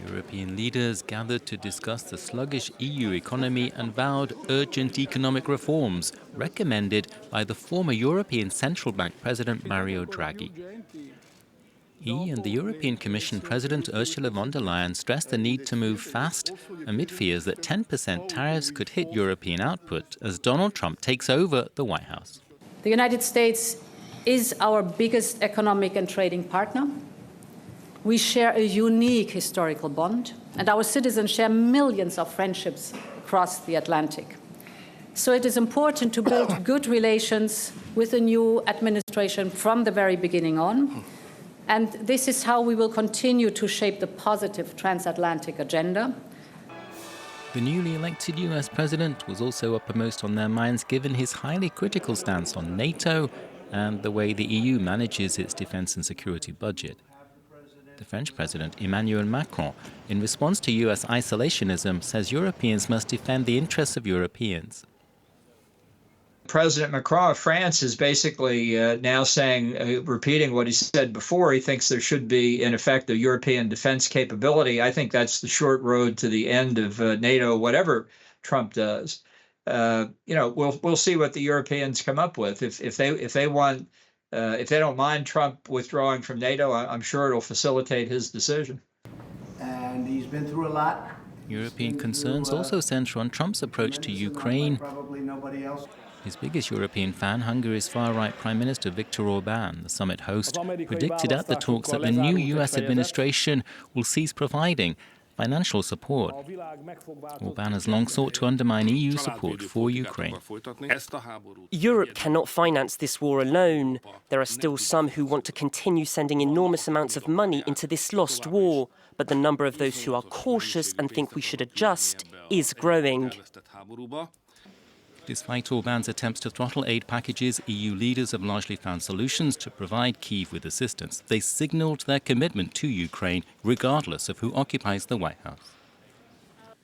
European leaders gathered to discuss the sluggish EU economy and vowed urgent economic reforms recommended by the former European Central Bank President Mario Draghi. He and the European Commission President Ursula von der Leyen stressed the need to move fast amid fears that 10% tariffs could hit European output as Donald Trump takes over the White House. The United States is our biggest economic and trading partner. We share a unique historical bond, and our citizens share millions of friendships across the Atlantic. So it is important to build good relations with the new administration from the very beginning on. And this is how we will continue to shape the positive transatlantic agenda. The newly elected US president was also uppermost on their minds given his highly critical stance on NATO and the way the EU manages its defense and security budget. The French President Emmanuel Macron, in response to US isolationism, says Europeans must defend the interests of Europeans. President Macron of France is basically now saying, repeating what he said before, he thinks there should be, in effect, a European defense capability. I think that's the short road to the end of NATO, whatever Trump does. We'll see what the Europeans come up with. If they don't mind Trump withdrawing from NATO, I'm sure it'll facilitate his decision. And he's been through a lot. European concerns also center on Trump's approach to Ukraine. Probably nobody else. His biggest European fan, Hungary's far-right Prime Minister Viktor Orbán, the summit host, predicted at the talks that the new US administration will cease providing financial support. Orbán has long sought to undermine EU support for Ukraine. Europe cannot finance this war alone. There are still some who want to continue sending enormous amounts of money into this lost war, but the number of those who are cautious and think we should adjust is growing. Despite Orbán's attempts to throttle aid packages, EU leaders have largely found solutions to provide Kyiv with assistance. They signalled their commitment to Ukraine, regardless of who occupies the White House.